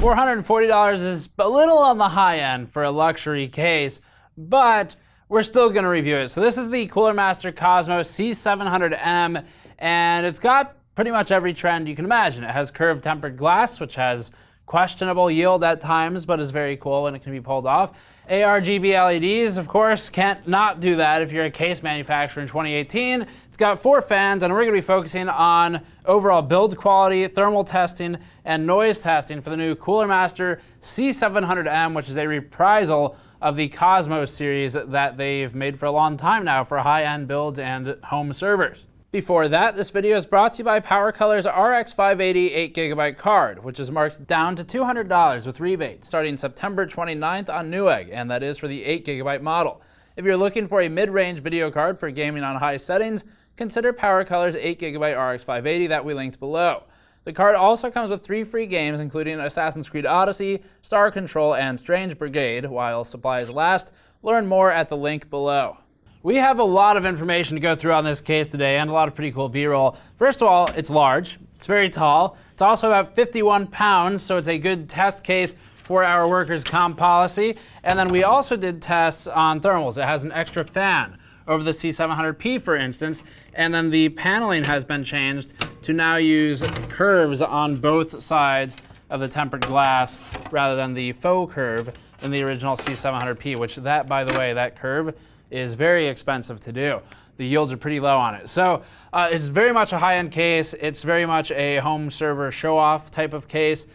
$440 is a little on the high end for a luxury case, but we're still going to review it. So this is the Master Cosmos C700M, and it's got pretty much every trend you can imagine. It has curved tempered glass, which has questionable yield at times, but is very cool when it can be pulled off. ARGB LEDs, of course, can't not do that if you're a case manufacturer in 2018. It's got 4 fans, and we're going to be focusing on overall build quality, thermal testing, and noise testing for the new Master C700M, which is a reprisal of the Cosmos series that they've made for a long time now for high-end builds and home servers. Before that, this video is brought to you by PowerColor's RX 580 8GB card, which is marked down to $200 with rebate starting September 29th on Newegg, and that is for the 8GB model. If you're looking for a mid-range video card for gaming on high settings, consider PowerColor's 8GB RX 580 that we linked below. The card also comes with 3 free games, including Assassin's Creed Odyssey, Star Control, and Strange Brigade, while supplies last. Learn more at the link below. We have a lot of information to go through on this case today, and a lot of pretty cool B-roll. First of all, it's large, it's very tall, it's also about 51 pounds, so it's a good test case for our workers' comp policy. And then we also did tests on thermals. It has an extra fan over the C700P, for instance, and then the paneling has been changed to now use curves on both sides of the tempered glass rather than the faux curve in the original C700P, which that, by the way, that curve is very expensive to do. The yields are pretty low on it. So it's very much a high-end case. It's very much a home server show-off type of case.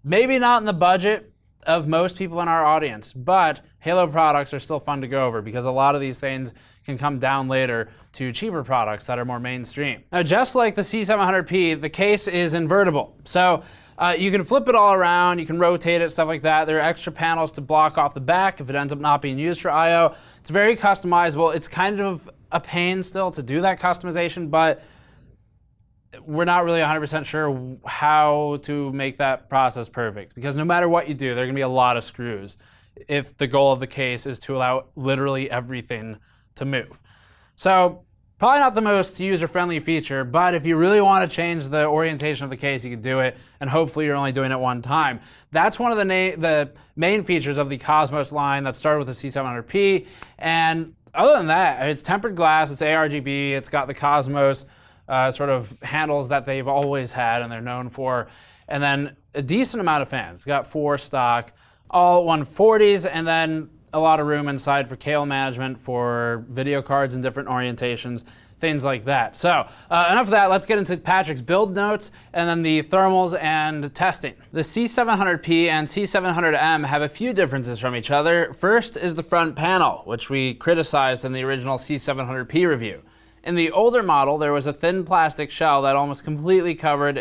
Maybe not in the budget of most people in our audience, but Halo products are still fun to go over because a lot of these things can come down later to cheaper products that are more mainstream. Now, just like the C700P, the case is invertible. So you can flip it all around, you can rotate it, stuff like that. There are extra panels to block off the back if it ends up not being used for I/O. It's very customizable. It's kind of a pain still to do that customization, but we're not really 100% sure how to make that process perfect, because no matter what you do, there are going to be a lot of screws if the goal of the case is to allow literally everything to move. So probably not the most user-friendly feature, but if you really want to change the orientation of the case, you can do it, and hopefully you're only doing it one time. That's one of the main features of the Cosmos line that started with the C700P, and other than that, it's tempered glass, it's ARGB, it's got the Cosmos sort of handles that they've always had and they're known for, and then a decent amount of fans. It's got 4 stock, all 140s, and then a lot of room inside for cable management, for video cards in different orientations, things like that. So enough of that, let's get into Patrick's build notes and then the thermals and testing. The C700P and C700M have a few differences from each other. First is the front panel, which we criticized in the original C700P review. In the older model, there was a thin plastic shell that almost completely covered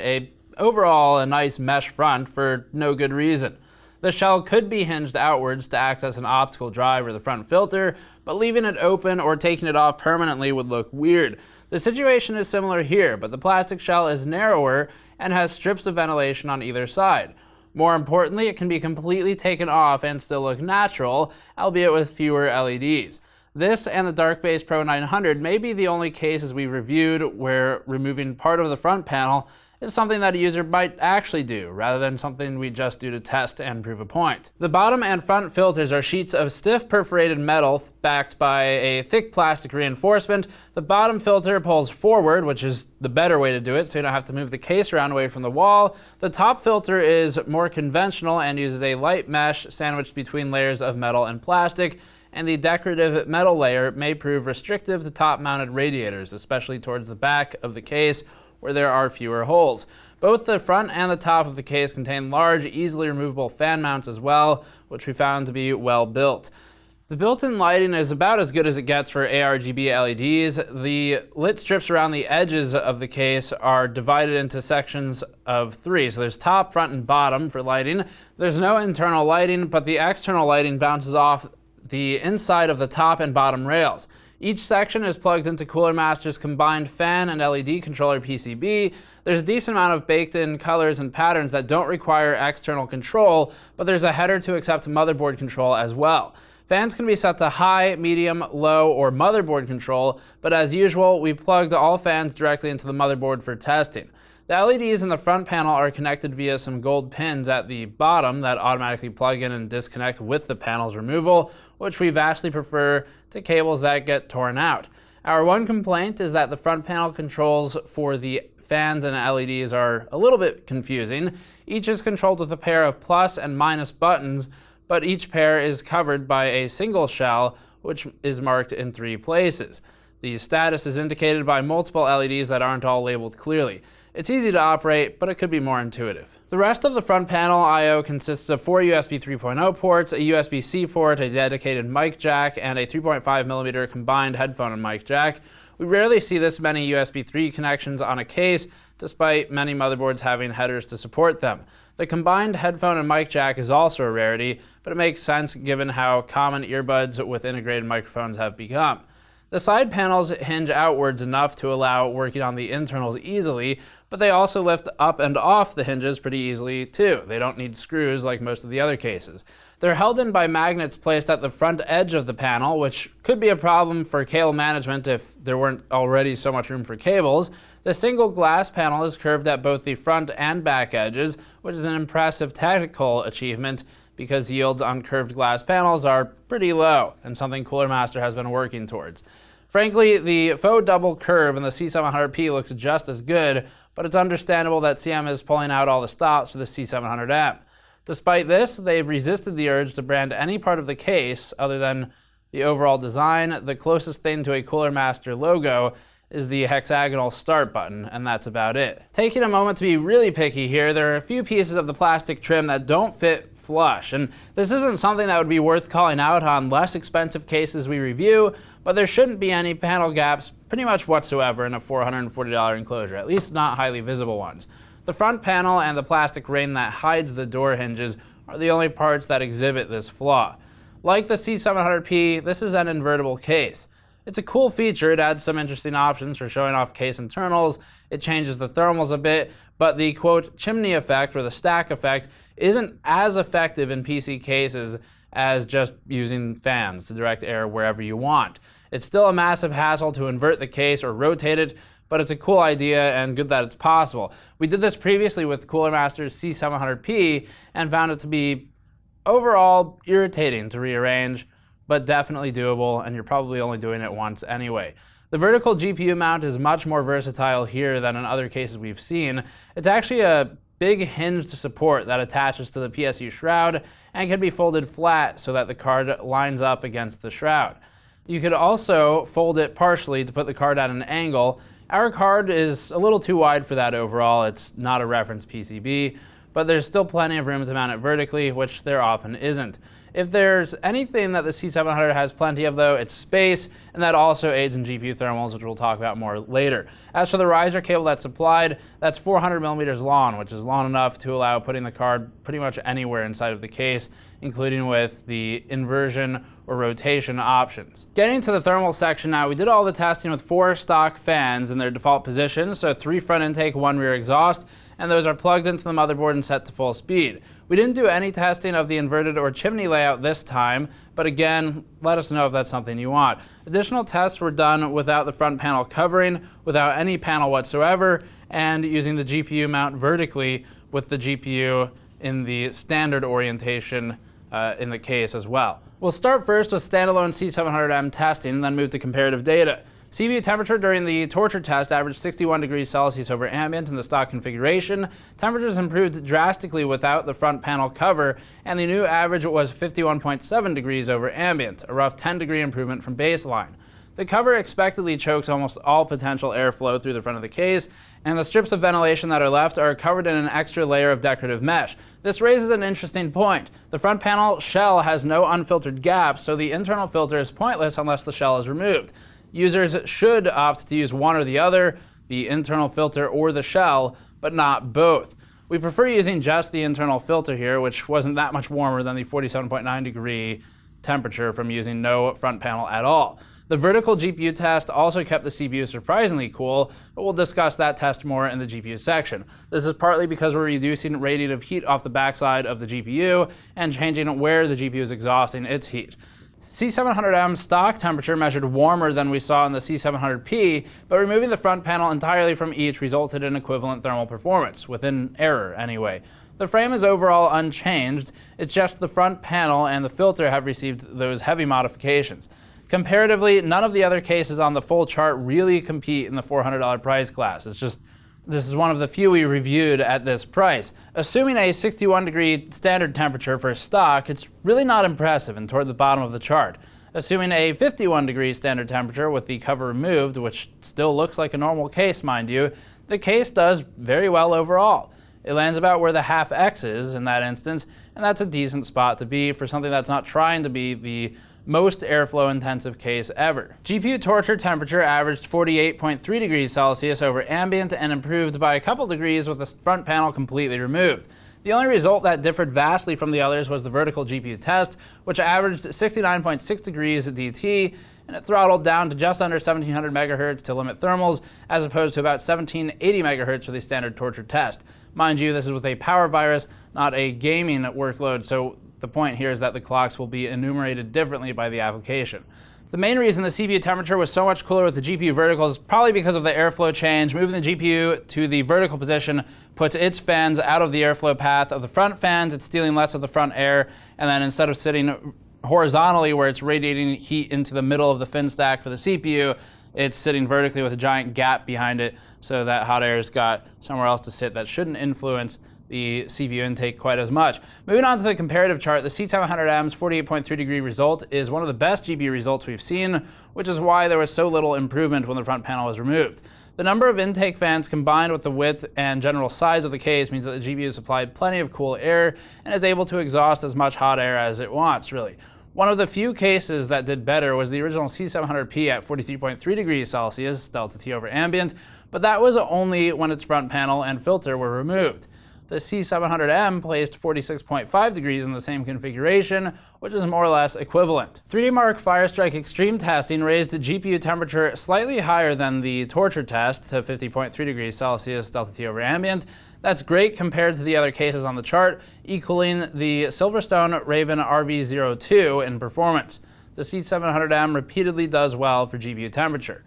overall a nice mesh front for no good reason. The shell could be hinged outwards to access an optical drive or the front filter, but leaving it open or taking it off permanently would look weird. The situation is similar here, but the plastic shell is narrower and has strips of ventilation on either side. More importantly, it can be completely taken off and still look natural, albeit with fewer LEDs. This and the Darkbase Pro 900 may be the only cases we've reviewed where removing part of the front panel is something that a user might actually do, rather than something we just do to test and prove a point. The bottom and front filters are sheets of stiff perforated metal backed by a thick plastic reinforcement. The bottom filter pulls forward, which is the better way to do it, so you don't have to move the case around away from the wall. The top filter is more conventional and uses a light mesh sandwiched between layers of metal and plastic, and the decorative metal layer may prove restrictive to top-mounted radiators, especially towards the back of the case, where there are fewer holes. Both the front and the top of the case contain large, easily removable fan mounts as well, which we found to be well built. The built-in lighting is about as good as it gets for ARGB LEDs. The lit strips around the edges of the case are divided into sections of 3. So there's top, front, and bottom for lighting. There's no internal lighting, but the external lighting bounces off the inside of the top and bottom rails. Each section is plugged into Cooler Master's combined fan and LED controller PCB. There's a decent amount of baked-in colors and patterns that don't require external control, but there's a header to accept motherboard control as well. Fans can be set to high, medium, low, or motherboard control, but as usual, we plugged all fans directly into the motherboard for testing. The LEDs in the front panel are connected via some gold pins at the bottom that automatically plug in and disconnect with the panel's removal, which we vastly prefer to cables that get torn out. Our one complaint is that the front panel controls for the fans and LEDs are a little bit confusing. Each is controlled with a pair of plus and minus buttons, but each pair is covered by a single shell, which is marked in 3 places. The status is indicated by multiple LEDs that aren't all labeled clearly. It's easy to operate, but it could be more intuitive. The rest of the front panel I/O consists of 4 USB 3.0 ports, a USB-C port, a dedicated mic jack, and a 3.5mm combined headphone and mic jack. We rarely see this many USB 3 connections on a case, despite many motherboards having headers to support them. The combined headphone and mic jack is also a rarity, but it makes sense given how common earbuds with integrated microphones have become. The side panels hinge outwards enough to allow working on the internals easily, but they also lift up and off the hinges pretty easily too. They don't need screws like most of the other cases. They're held in by magnets placed at the front edge of the panel, which could be a problem for cable management if there weren't already so much room for cables. The single glass panel is curved at both the front and back edges, which is an impressive technical achievement because yields on curved glass panels are pretty low and something Cooler Master has been working towards. Frankly, the faux double curve in the C700P looks just as good, but it's understandable that CM is pulling out all the stops for the C700M. Despite this, they've resisted the urge to brand any part of the case other than the overall design. The closest thing to a Cooler Master logo is the hexagonal start button, and that's about it. Taking a moment to be really picky here, there are a few pieces of the plastic trim that don't fit flush, and this isn't something that would be worth calling out on less expensive cases we review, but there shouldn't be any panel gaps pretty much whatsoever in a $440 enclosure, at least not highly visible ones. The front panel and the plastic ring that hides the door hinges are the only parts that exhibit this flaw. Like the C700P, this is an invertible case. It's a cool feature. It adds some interesting options for showing off case internals. It changes the thermals a bit, but the quote chimney effect or the stack effect isn't as effective in PC cases as just using fans to direct air wherever you want. It's still a massive hassle to invert the case or rotate it, but it's a cool idea and good that it's possible. We did this previously with Cooler Master's C700P and found it to be overall irritating to rearrange, but definitely doable, and you're probably only doing it once anyway. The vertical GPU mount is much more versatile here than in other cases we've seen. It's actually a big hinged support that attaches to the PSU shroud and can be folded flat so that the card lines up against the shroud. You could also fold it partially to put the card at an angle. Our card is a little too wide for that overall. It's not a reference PCB, but there's still plenty of room to mount it vertically, which there often isn't. If there's anything that the C700 has plenty of though, it's space, and that also aids in GPU thermals, which we'll talk about more later. As for the riser cable that's supplied, that's 400 millimeters long, which is long enough to allow putting the card pretty much anywhere inside of the case, including with the inversion or rotation options. Getting to the thermal section now, we did all the testing with 4 stock fans in their default positions, so 3 front intake, 1 rear exhaust, and those are plugged into the motherboard and set to full speed. We didn't do any testing of the inverted or chimney layout this time, but again, let us know if that's something you want. Additional tests were done without the front panel covering, without any panel whatsoever, and using the GPU mount vertically with the GPU in the standard orientation in the case as well. We'll start first with standalone C700M testing and then move to comparative data. CPU temperature during the torture test averaged 61 degrees Celsius over ambient in the stock configuration. Temperatures improved drastically without the front panel cover, and the new average was 51.7 degrees over ambient, a rough 10-degree improvement from baseline. The cover expectedly chokes almost all potential airflow through the front of the case, and the strips of ventilation that are left are covered in an extra layer of decorative mesh. This raises an interesting point. The front panel shell has no unfiltered gaps, so the internal filter is pointless unless the shell is removed. Users should opt to use one or the other, the internal filter or the shell, but not both. We prefer using just the internal filter here, which wasn't that much warmer than the 47.9 degree temperature from using no front panel at all. The vertical GPU test also kept the CPU surprisingly cool, but we'll discuss that test more in the GPU section. This is partly because we're reducing radiative heat off the backside of the GPU and changing where the GPU is exhausting its heat. C700M stock temperature measured warmer than we saw in the C700P, but removing the front panel entirely from each resulted in equivalent thermal performance, within error anyway. The frame is overall unchanged, it's just the front panel and the filter have received those heavy modifications. Comparatively, none of the other cases on the full chart really compete in the $400 price class. This is one of the few we reviewed at this price. Assuming a 61-degree standard temperature for stock, it's really not impressive and toward the bottom of the chart. Assuming a 51-degree standard temperature with the cover removed, which still looks like a normal case, mind you, the case does very well overall. It lands about where the half X is in that instance, and that's a decent spot to be for something that's not trying to be the most airflow intensive case ever. GPU torture temperature averaged 48.3 degrees Celsius over ambient and improved by a couple degrees with the front panel completely removed. The only result that differed vastly from the others was the vertical GPU test, which averaged 69.6 degrees at DT, and it throttled down to just under 1700 megahertz to limit thermals, as opposed to about 1780 megahertz for the standard torture test. Mind you, this is with a power virus, not a gaming workload, so the point here is that the clocks will be enumerated differently by the application. The main reason the CPU temperature was so much cooler with the GPU vertical is probably because of the airflow change. Moving the GPU to the vertical position puts its fans out of the airflow path of the front fans. It's stealing less of the front air, and then instead of sitting horizontally where it's radiating heat into the middle of the fin stack for the CPU, it's sitting vertically with a giant gap behind it, so that hot air's got somewhere else to sit that shouldn't influence the CPU intake quite as much. Moving on to the comparative chart, the C700M's 48.3 degree result is one of the best GPU results we've seen, which is why there was so little improvement when the front panel was removed. The number of intake fans combined with the width and general size of the case means that the GPU supplied plenty of cool air and is able to exhaust as much hot air as it wants, really. One of the few cases that did better was the original C700P at 43.3 degrees Celsius, delta T over ambient, but that was only when its front panel and filter were removed. The C700M placed 46.5 degrees in the same configuration, which is more or less equivalent. 3D Mark Firestrike Extreme testing raised the GPU temperature slightly higher than the torture test to 50.3 degrees Celsius delta T over ambient. That's great compared to the other cases on the chart, equaling the Silverstone Raven RV02 in performance. The C700M repeatedly does well for GPU temperature.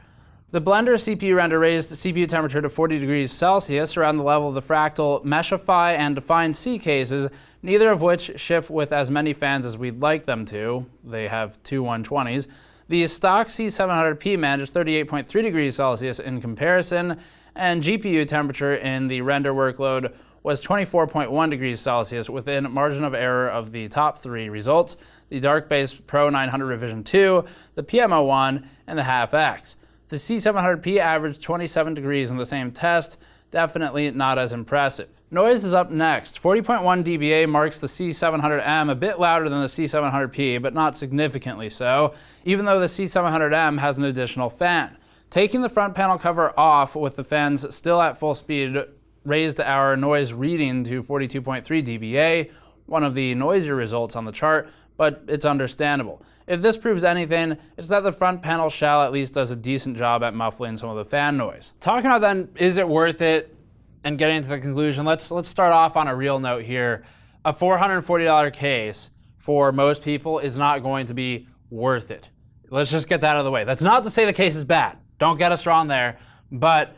The Blender CPU render raised the CPU temperature to 40 degrees Celsius, around the level of the Fractal Meshify and Define C cases, neither of which ship with as many fans as we'd like them to. They have two 120s. The stock C700P managed 38.3 degrees Celsius in comparison, and GPU temperature in the render workload was 24.1 degrees Celsius, within margin of error of the top three results: the Darkbase Pro 900 Revision 2, the PMO1, and the Half X. The C700P averaged 27 degrees in the same test, definitely not as impressive. Noise is up next. 40.1 dBA marks the C700M a bit louder than the C700P, but not significantly so, even though the C700M has an additional fan. Taking the front panel cover off with the fans still at full speed raised our noise reading to 42.3 dBA, one of the noisier results on the chart, but it's understandable. If this proves anything, it's that the front panel shell at least does a decent job at muffling some of the fan noise. Talking about then, is it worth it, and getting into the conclusion, let's start off on a real note here. A $440 case for most people is not going to be worth it. Let's just get that out of the way. That's not to say the case is bad. Don't get us wrong there, but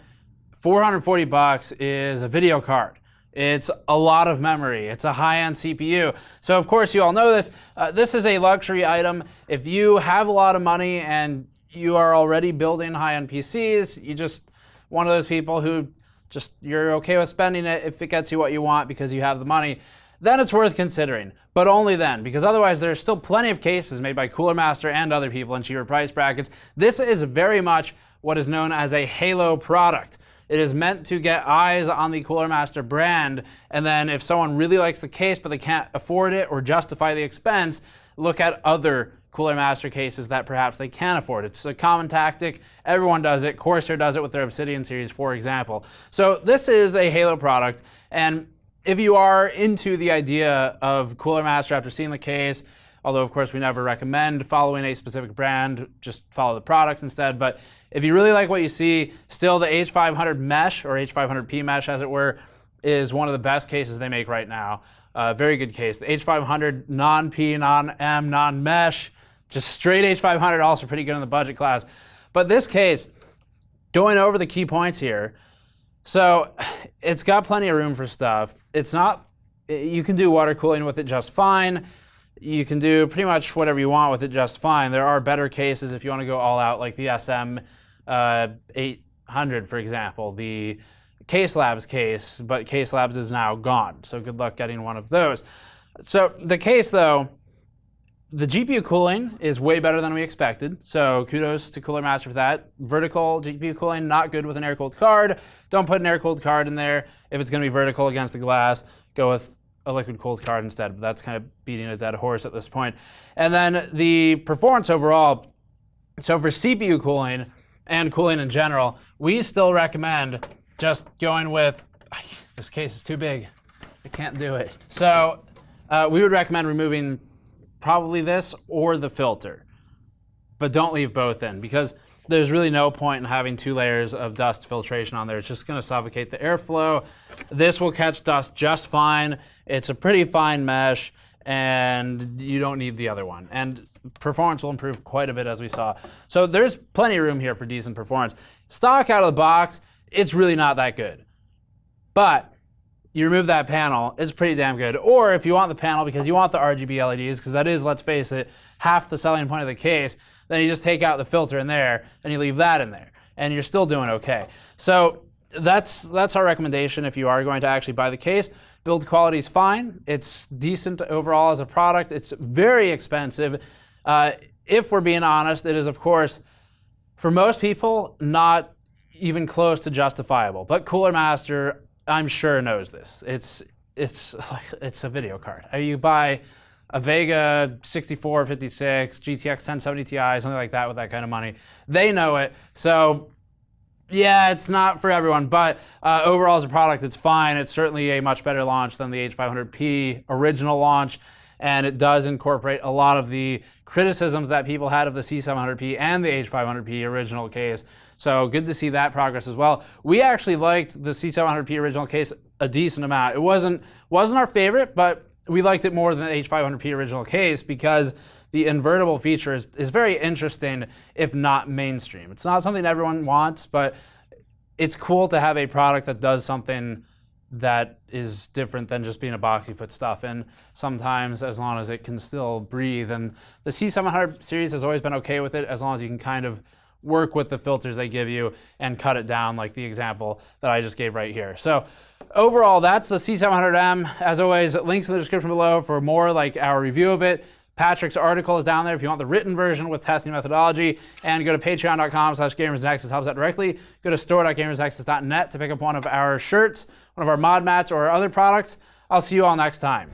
$440 is a video card. It's a lot of memory. It's a high-end CPU. So of course you all know this. This is a luxury item. If you have a lot of money and you are already building high-end PCs, you just one of those people who just you're okay with spending it if it gets you what you want because you have the money, then it's worth considering. But only then, because otherwise there's still plenty of cases made by Cooler Master and other people in cheaper price brackets. This is very much what is known as a halo product. It is meant to get eyes on the Cooler Master brand, and then if someone really likes the case but they can't afford it or justify the expense, look at other Cooler Master cases that perhaps they can afford. It's a common tactic. Everyone does it. Corsair does it with their Obsidian series, for example. So this is a Halo product, and if you are into the idea of Cooler Master after seeing the case, although of course we never recommend following a specific brand, just follow the products instead. But if you really like what you see, still the H500 mesh, or H500P mesh as it were, is one of the best cases they make right now. Very good case. The H500 non-P, non-M, non-mesh, Just straight H500, also pretty good in the budget class. But this case, going over the key points here, so it's got plenty of room for stuff. It's not, you can do water cooling with it just fine. You can do pretty much whatever you want with it just fine. There are better cases if you want to go all out, like the SM800, for example, the Case Labs case, but Case Labs is now gone. So good luck getting one of those. So the case, though, the GPU cooling is way better than we expected. So kudos to Cooler Master for that. Vertical GPU cooling, not good with an air-cooled card. Don't put an air-cooled card in there. If it's going to be vertical against the glass, go with a liquid-cooled card instead. But that's kind of beating a dead horse at this point. And then the performance overall. So for CPU cooling and cooling in general, we still recommend just going with, this case is too big. I can't do it. So we would recommend removing probably this or the filter, but don't leave both in, because there's really no point in having 2 layers of dust filtration on there. It's just going to suffocate the airflow. This will catch dust just fine. It's a pretty fine mesh, and you don't need the other one. And performance will improve quite a bit, as we saw. So there's plenty of room here for decent performance. Stock out of the box, it's really not that good. But you remove that panel, it's pretty damn good. Or if you want the panel because you want the RGB LEDs, because that is, let's face it, half the selling point of the case, then you just take out the filter in there and you leave that in there, and you're still doing okay. So that's our recommendation if you are going to actually buy the case. Build quality is fine. It's decent overall as a product. It's very expensive. If we're being honest, it is, of course, for most people, not even close to justifiable. But Cooler Master, I'm sure, knows this. It's a video card. You buy a Vega 6456, GTX 1070 Ti, something like that with that kind of money. They know it. So yeah, it's not for everyone, but overall as a product, it's fine. It's certainly a much better launch than the H500P original launch, and it does incorporate a lot of the criticisms that people had of the C700P and the H500P original case. So good to see that progress as well. We actually liked the C700P original case a decent amount. It wasn't our favorite, but we liked it more than the H500P original case because the invertible feature is very interesting, if not mainstream. It's not something everyone wants, but it's cool to have a product that does something that is different than just being a box you put stuff in sometimes, as long as it can still breathe. And the C700 series has always been okay with it, as long as you can kind of work with the filters they give you and cut it down, like the example that I just gave right here. So overall, that's the C700M. As always, links in the description below for more like our review of it. Patrick's article is down there if you want the written version with testing methodology, and go to patreon.com/gamersnexus, helps out directly. Go to store.gamersnexus.net to pick up one of our shirts, one of our mod mats, or our other products. I'll see you all next time.